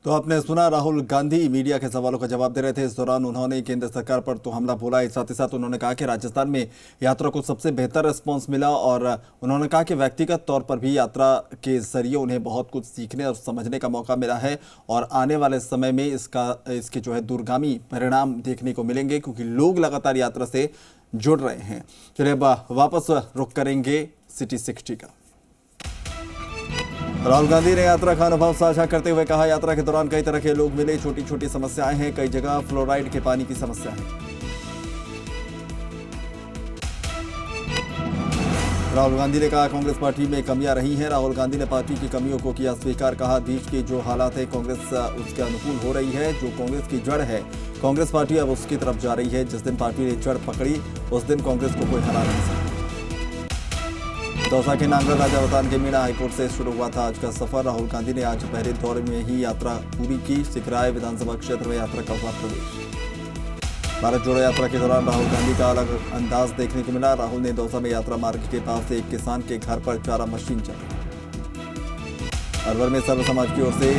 तो आपने सुना, राहुल गांधी मीडिया के सवालों का जवाब दे रहे थे। इस दौरान उन्होंने केंद्र सरकार पर तो हमला बोला, साथ ही साथ उन्होंने कहा कि राजस्थान में यात्रा को सबसे बेहतर रिस्पांस मिला और उन्होंने कहा कि व्यक्तिगत तौर पर भी यात्रा के जरिए उन्हें बहुत कुछ सीखने और समझने का मौका मिला है और आने वाले समय में इसके जो है दूरगामी परिणाम देखने को मिलेंगे, क्योंकि लोग लगातार यात्रा से जुड़ रहे हैं। चलिए अब वापस रुख करेंगे सिटी 60 का। राहुल गांधी ने यात्रा का अनुभव साझा करते हुए कहा, यात्रा के दौरान कई तरह के लोग मिले, छोटी छोटी समस्याएं हैं, कई जगह फ्लोराइड के पानी की समस्या है। राहुल गांधी ने कहा, कांग्रेस पार्टी में कमियां रही हैं। राहुल गांधी ने पार्टी की कमियों को किया स्वीकार। कहा, देश के जो हालात है कांग्रेस उसके अनुकूल हो रही है। जो कांग्रेस की जड़ है, कांग्रेस पार्टी अब उसकी तरफ जा रही है। जिस दिन पार्टी ने जड़ पकड़ी उस दिन कांग्रेस को कोई हरा नहीं सकता। दौसा के नांगल राजावतान के मीणा हाईकोर्ट से शुरू हुआ था आज का सफर। राहुल गांधी ने आज पहले दौर में ही यात्रा पूरी की। सिकराय विधानसभा क्षेत्र में यात्रा का हुआ प्रवेश। भारत जोड़ो यात्रा के दौरान राहुल गांधी का अलग अंदाज देखने को मिला। राहुल ने दौसा में यात्रा मार्ग के पास से एक किसान के घर पर चारा मशीन चलाई। अलवर में सर्व समाज की ओर से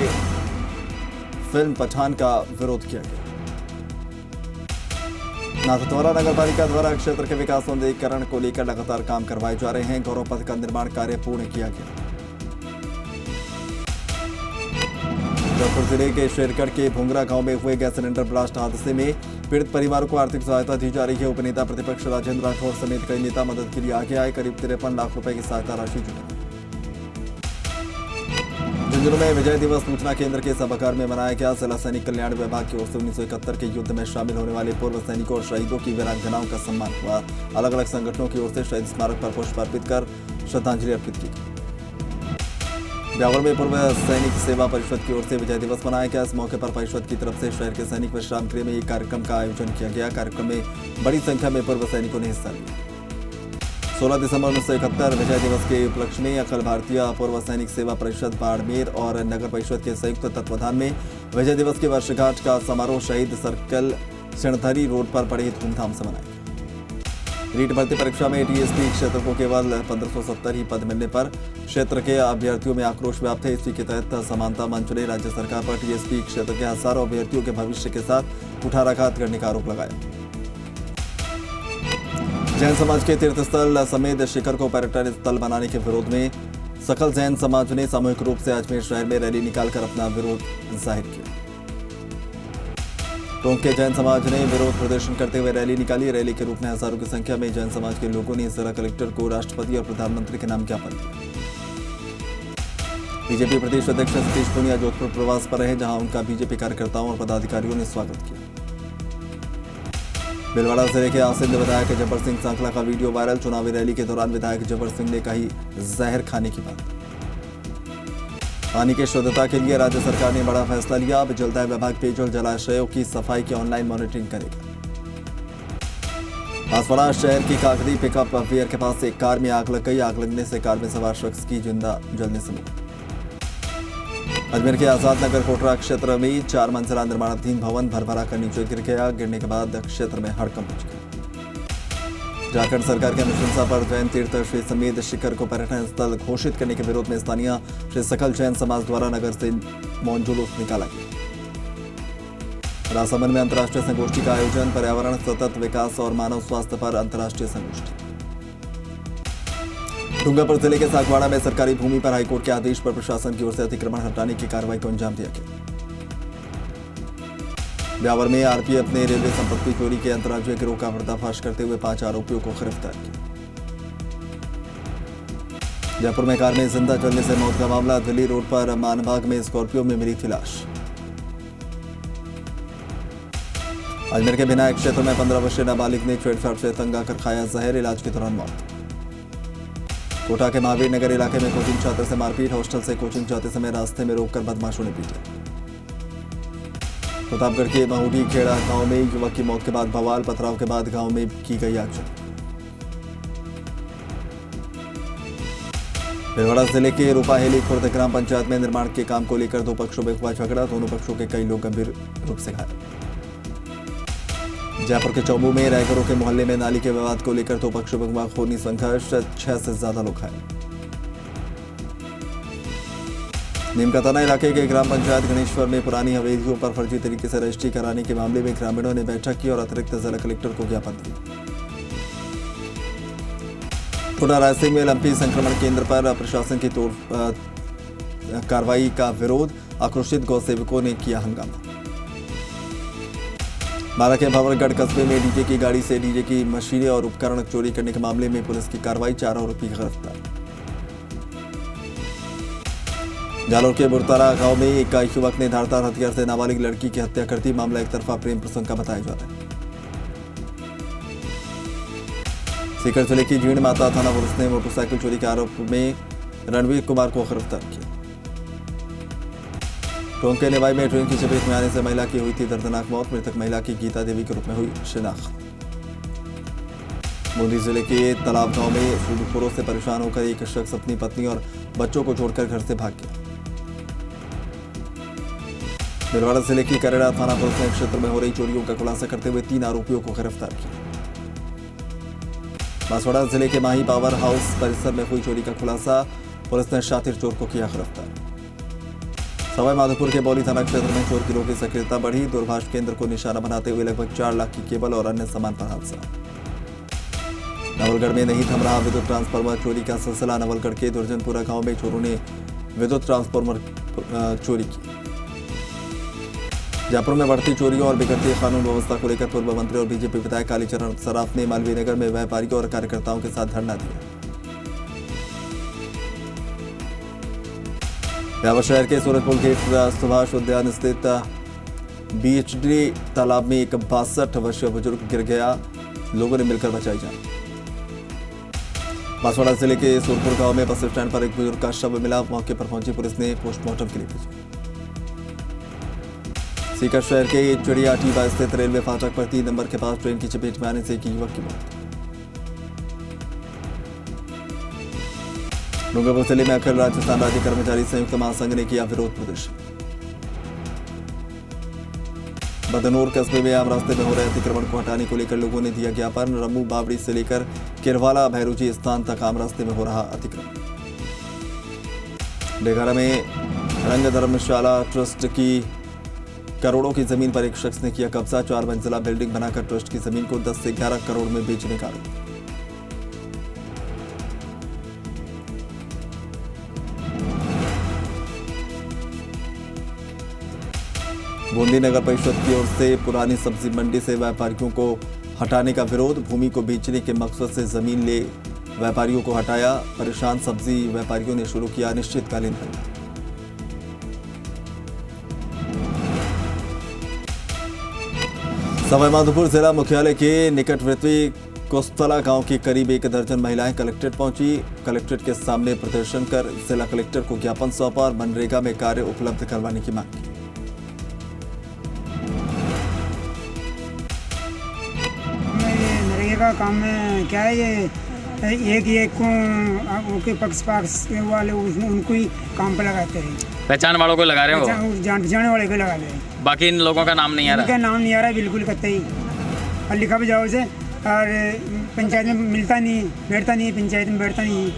फिल्म पठान का विरोध किया गया। नाथद्वारा नगर पालिका द्वारा क्षेत्र के विकास सौंदर्यीकरण को लेकर लगातार काम करवाए जा रहे हैं। गौरव पथ का निर्माण कार्य पूर्ण किया गया। जौनपुर जिले के शेरगढ़ के भुंगरा गांव में हुए गैस सिलेंडर ब्लास्ट हादसे में पीड़ित परिवारों को आर्थिक सहायता दी जा रही है। उपनेता प्रतिपक्ष राजेंद्र राठौर समेत कई नेता मदद के लिए आगे आए। करीब 53 लाख रुपए की सहायता राशि जुटाई। झुंझुनू में विजय दिवस सूचना केंद्र के सभागार में मनाया गया। जिला सैनिक कल्याण विभाग की ओर से 1971 के युद्ध में शामिल होने वाले पूर्व सैनिकों और शहीदों की वीरांगनाओं का सम्मान हुआ। अलग अलग संगठनों की ओर से शहीद स्मारक पर पुष्प अर्पित कर श्रद्धांजलि अर्पित की गई। ब्यावर में पूर्व सैनिक सेवा परिषद की ओर से विजय दिवस मनाया गया। इस मौके पर परिषद की तरफ से शहर के सैनिक विश्राम गृह में एक कार्यक्रम का आयोजन किया गया। कार्यक्रम में बड़ी संख्या में पूर्व सैनिकों ने हिस्सा लिया। 16 दिसंबर 1971 विजय दिवस के उपलक्ष्य में अखिल भारतीय पूर्व सैनिक सेवा परिषद बाड़मेर और नगर परिषद के संयुक्त तत्वाधान में विजय दिवस की वर्षगांठ का समारोह शहीद सर्कल सिणधरी रोड पर बड़े धूमधाम से मनाया। रीट भर्ती परीक्षा में टीएसपी क्षेत्र को केवल 1570 ही पद मिलने पर क्षेत्र के अभ्यर्थियों में आक्रोश व्याप्त है। इसी के तहत समानता मंच ने राज्य सरकार पर टीएसपी क्षेत्र के हजारों अभ्यर्थियों के भविष्य के साथ कुठाराघात करने का आरोप लगाया। जैन समाज के तीर्थस्थल समेत शिखर को पर्यटन स्थल बनाने के विरोध में सकल जैन समाज ने सामूहिक रूप से अजमेर शहर में रैली निकालकर अपना विरोध जाहिर किया। टोंक के जैन समाज ने विरोध प्रदर्शन करते हुए रैली निकाली। रैली के रूप में हजारों की संख्या में जैन समाज के लोगों ने जिला कलेक्टर को राष्ट्रपति और प्रधानमंत्री के नाम ज्ञापन दिया। बीजेपी प्रदेश अध्यक्ष सतीश पूनिया जोधपुर प्रवास पर रहे, जहां उनका बीजेपी कार्यकर्ताओं और पदाधिकारियों ने स्वागत किया। भीलवाड़ा जिले के आसिंद विधायक जब्बर सिंह सांखला का वीडियो वायरल। चुनावी रैली के दौरान विधायक जब्बर सिंह ने कही जहर खाने की बात। पानी की शुद्धता के लिए राज्य सरकार ने बड़ा फैसला लिया। अब जलदाय विभाग पेयजल जलाशयों की सफाई की ऑनलाइन मॉनिटरिंग करेगा। बांसवाड़ा शहर की काकड़ी पिकअप वेयर के पास एक कार में आग लग गई। आग लगने से कार में सवार शख्स की जिंदा जलने से मौत। अजमेर के आजाद नगर कोटरा क्षेत्र में 4 मंजिला निर्माणाधीन भवन भरभरा कर नीचे गिर गया। गिरने के बाद क्षेत्र में हड़कंप मच गया। झारखंड सरकार के अनुशंसा पर जैन तीर्थ श्री समेत शिखर को पर्यटन स्थल घोषित करने के विरोध में स्थानीय श्री सकल जैन समाज द्वारा नगर से मौन जुलूस निकाला गया। राजसमंद में अंतर्राष्ट्रीय संगोष्ठी का आयोजन। पर्यावरण, सतत विकास और मानव स्वास्थ्य पर अंतर्राष्ट्रीय संगोष्ठी। डूंगरपुर जिले के सागवाड़ा में सरकारी भूमि पर हाईकोर्ट के आदेश पर प्रशासन की ओर से अतिक्रमण हटाने की कार्रवाई को अंजाम दिया गया। ब्यावर में आरपीएफ ने रेलवे संपत्ति चोरी के अंतर्राज्यीय गिरोह का पर्दाफाश करते हुए 5 आरोपियों को गिरफ्तार किया। जयपुर में कार में जिंदा जलने से मौत का मामला। दिल्ली रोड पर मानबाग में स्कॉर्पियो में मिली थी लाश। अजमेर के विनायक क्षेत्र में 15 वर्षीय नाबालिग ने छेड़छाड़ से तंग आकर खाया जहर। इलाज के दौरान मौत। कोटा के महावीर नगर इलाके में कोचिंग छात्र से मारपीट। हॉस्टल से कोचिंग जाते समय रास्ते में रोककर बदमाशों ने पीटा। प्रतापगढ़ के महूडी खेड़ा गांव में युवक की मौत के बाद बवाल। पथराव के बाद गांव में की गई आगजनी। भीलवाड़ा जिले के रूपाहेली खुर्द ग्राम पंचायत में निर्माण के काम को लेकर 2 पक्षों में हुआ झगड़ा। दोनों पक्षों के कई लोग गंभीर रूप से घायल। जयपुर के चौमू में रायगढ़ों के मोहल्ले में नाली के विवाद को लेकर 2 पक्षों में हुआ खूनी संघर्ष। 6 से ज्यादा लोग घायल। नीमकाताना इलाके के ग्राम पंचायत गणेश्वर में पुरानी हवेलियों पर फर्जी तरीके से रजिस्ट्री कराने के मामले में ग्रामीणों ने बैठक की और अतिरिक्त जिला कलेक्टर को ज्ञापन दिया। टोडा रायसिंह में लंपी संक्रमण केंद्र पर प्रशासन की कार्रवाई का विरोध, आक्रोशित गौ सेवकों ने किया हंगामा। बारा के भंवरगढ़ कस्बे में डीजे की गाड़ी से डीजे की मशीनें और उपकरण चोरी करने के मामले में पुलिस की कार्रवाई, 4 आरोपी गिरफ्तार। जालोर के बुरतारा गांव में एक युवक ने धारदार हथियार से नाबालिग लड़की की हत्या कर दी। मामला एक तरफा प्रेम प्रसंग का बताया जा रहा है। सीकर जिले की जीण माता थाना पुलिस ने मोटरसाइकिल चोरी के आरोप में रणवीर कुमार को गिरफ्तार किया। टोंक के निवाई में ट्रेन की चपेट में आने से महिला की हुई थी दर्दनाक मौत। मृतक महिला की गीता देवी के रूप में हुई शिनाख्त। बूंदी जिले के तालाब गांव में सूदखोरों से परेशान होकर एक शख्स अपनी पत्नी और बच्चों को छोड़कर घर से भाग गया। भिलवाड़ा जिले की करेड़ा थाना पुलिस ने क्षेत्र में हो रही चोरियों का खुलासा करते हुए 3 आरोपियों को गिरफ्तार किया। बांसवाड़ा जिले के माही पावर हाउस परिसर में हुई चोरी का खुलासा, पुलिस ने शातिर चोर को किया गिरफ्तार। सवाई माधोपुर के बौली थाना क्षेत्र में चोर गिरोह की सक्रियता बढ़ी। दूरभाष केंद्र को निशाना बनाते हुए लगभग 4 लाख की केबल और अन्य सामान पर हादसा। नवलगढ़ में नहीं थम रहा विद्युत ट्रांसफार्मर चोरी का सिलसिला। नवलगढ़ के दुर्जनपुरा गांव में चोरों ने विद्युत ट्रांसफार्मर चोरी की। जयपुर में बढ़ती चोरियों और बिगड़ती कानून व्यवस्था को लेकर पूर्व मंत्री और बीजेपी विधायक कालीचरण सराफ ने मालवीय नगर में व्यापारियों और कार्यकर्ताओं के साथ धरना दिया। ब्यावर शहर के सूरजपुर गेट सुभाष उद्यान स्थित बीएचडी तालाब में एक 62 वर्षीय बुजुर्ग गिर गया। लोगों ने मिलकर बचाई जान। बांसवाड़ा जिले के सूरपुर गांव में बस स्टैंड पर एक बुजुर्ग का शव मिला। मौके पर पहुंची पुलिस ने पोस्टमार्टम के लिए भेजा। सीकर शहर के चिड़िया टीबा स्थित रेलवे फाटक पर 3 नंबर के पास ट्रेन की चपेट में आने से एक युवक की मौत। डूंगरपुर जिले में अखिल राजस्थान राज्य कर्मचारी संयुक्त महासंघ ने किया विरोध प्रदर्शन। बदनूर कस्बे में आम रास्ते में हो रहे अतिक्रमण को हटाने को लेकर लोगों ने दिया ज्ञापन। रमू बावड़ी से लेकर किरवाला भैरूजी स्थान तक आम रास्ते में हो रहा अतिक्रमण। डेगारा में रंग धर्मशाला ट्रस्ट की करोड़ों की जमीन पर एक शख्स ने किया कब्जा। 4 मंजिला बिल्डिंग बनाकर ट्रस्ट की जमीन को 10 से 11 करोड़ में बेचने का आरोप। बूंदी नगर परिषद की ओर से पुरानी सब्जी मंडी से व्यापारियों को हटाने का विरोध। भूमि को बेचने के मकसद से जमीन ले व्यापारियों को हटाया। परेशान सब्जी व्यापारियों ने शुरू किया अनिश्चितकालीन धरना। सवाई माधोपुर जिला मुख्यालय के निकटवर्ती कोस्तला गांव की करीब 1 दर्जन महिलाएं कलेक्ट्रेट पहुंची। कलेक्ट्रेट के सामने प्रदर्शन कर जिला कलेक्टर को ज्ञापन सौंपा और मनरेगा में कार्य उपलब्ध करवाने की मांग की। मनरेगा काम में क्या है, ये एक को उनके पक्ष वाले उनको ही काम पे लगाते हैं। पहचान वालों को लगा रहे हो? जाने वाले को लगा रहे हैं। बाकी इन लोगों का नाम नहीं आ रहा? इनका नाम नहीं आ रहा बिल्कुल कतई। और लिखा भी जाओ से और पंचायत में मिलता नहीं, बैठता नहीं, पंचायत में बैठता नहीं।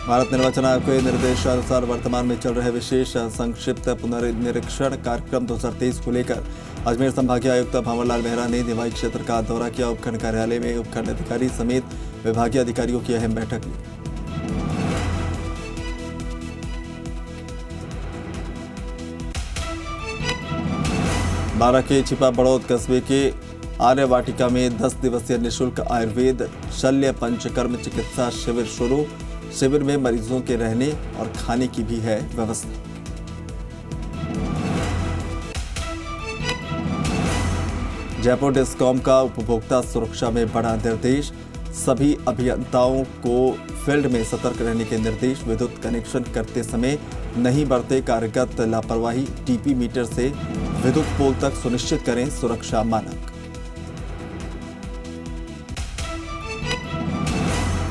भारत निर्वाचन आयोग के निर्देशानुसार वर्तमान में चल रहे विशेष संक्षिप्त पुनर्निरीक्षण कार्यक्रम 2023 को लेकर अजमेर संभागीय आयुक्त भंवरलाल मेहरा ने निवाई क्षेत्र का दौरा किया। उपखंड कार्यालय में उपखंड अधिकारी समेत विभागीय अधिकारियों की अहम बैठक ली। बारा के छिपा बड़ौद कस्बे के आर्य वाटिका में 10 दिवसीय निःशुल्क आयुर्वेद शल्य पंचकर्म चिकित्सा शिविर शुरू। शिविर में मरीजों के रहने और खाने की भी है व्यवस्था। जयपुर डिस्कॉम का उपभोक्ता सुरक्षा में बड़ा निर्देश। सभी अभियंताओं को फील्ड में सतर्क रहने के निर्देश। विद्युत कनेक्शन करते समय नहीं बरते कार्यगत लापरवाही। टीपी मीटर से विद्युत पोल तक सुनिश्चित करें सुरक्षा मानक।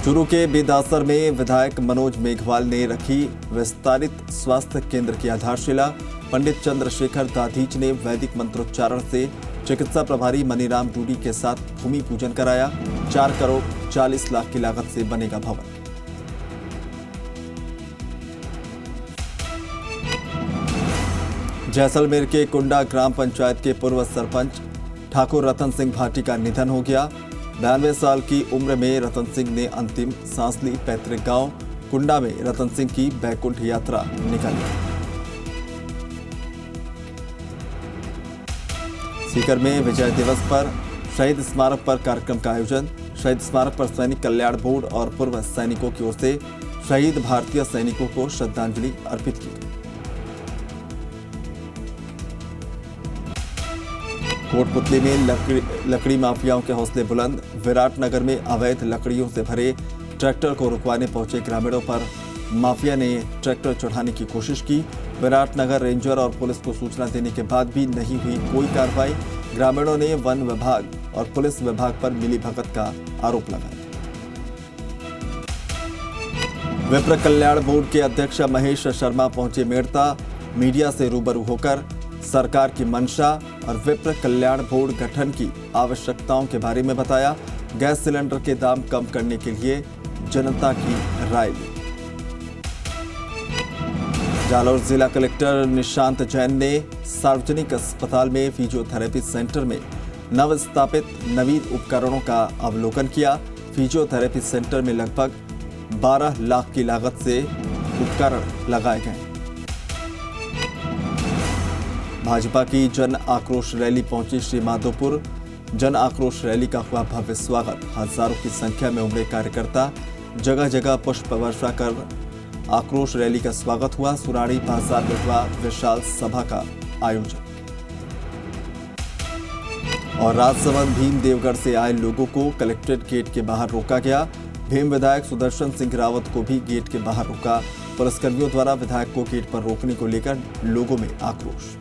चूरू के बेदासर में विधायक मनोज मेघवाल ने रखी विस्तारित स्वास्थ्य केंद्र की आधारशिला। पंडित चंद्रशेखर दाधीच ने वैदिक मंत्रोच्चारण से चिकित्सा प्रभारी मनीराम टूडी के साथ भूमि पूजन कराया। 4 करोड़ 40 लाख की लागत से बनेगा भवन। जैसलमेर के कुंडा ग्राम पंचायत के पूर्व सरपंच ठाकुर रतन सिंह भाटी का निधन हो गया। 92 साल की उम्र में रतन सिंह ने अंतिम सांस ली। पैतृक गांव कुंडा में रतन सिंह की बैकुंठ यात्रा निकली। सीकर में विजय दिवस पर शहीद स्मारक पर कार्यक्रम का आयोजन। शहीद स्मारक पर सैनिक कल्याण बोर्ड और पूर्व सैनिकों की ओर से शहीद भारतीय सैनिकों को श्रद्धांजलि अर्पित की गई। कोटपुतली में लकड़ी माफियाओं के हौसले बुलंद। विराटनगर में अवैध लकड़ियों से भरे ट्रैक्टर को रुकवाने पहुंचे ग्रामीणों पर माफिया ने ट्रैक्टर चढ़ाने की कोशिश की। विराटनगर रेंजर और पुलिस को सूचना देने के बाद भी नहीं हुई कोई कार्रवाई। ग्रामीणों ने वन विभाग और पुलिस विभाग पर मिलीभगत का आरोप लगाया। विप्र कल्याण बोर्ड के अध्यक्ष महेश शर्मा पहुंचे मेड़ता। मीडिया से रूबरू होकर सरकार की मंशा और विप्र कल्याण बोर्ड गठन की आवश्यकताओं के बारे में बताया। गैस सिलेंडर के दाम कम करने के लिए जनता की राय ली। जालौर जिला कलेक्टर निशांत जैन ने सार्वजनिक अस्पताल में फिजियोथेरेपी सेंटर में नवस्थापित नवीन उपकरणों का अवलोकन किया। फिजियोथेरेपी सेंटर में लगभग 12 लाख की लागत से उपकरण लगाए गए। भाजपा की जन आक्रोश रैली पहुंची श्री माधोपुर। जन आक्रोश रैली का हुआ भव्य स्वागत। हजारों की संख्या में उमड़े कार्यकर्ता। जगह जगह पुष्प वर्षा कर आक्रोश रैली का स्वागत हुआ। सुराड़ी बाजार में हुआ विशाल सभा का आयोजन। और राजसमंद भीम देवगढ़ से आए लोगों को कलेक्ट्रेट गेट के बाहर रोका गया। भीम विधायक सुदर्शन सिंह रावत को भी गेट के बाहर रोका। पुलिसकर्मियों द्वारा विधायक को गेट पर रोकने को लेकर लोगों में आक्रोश।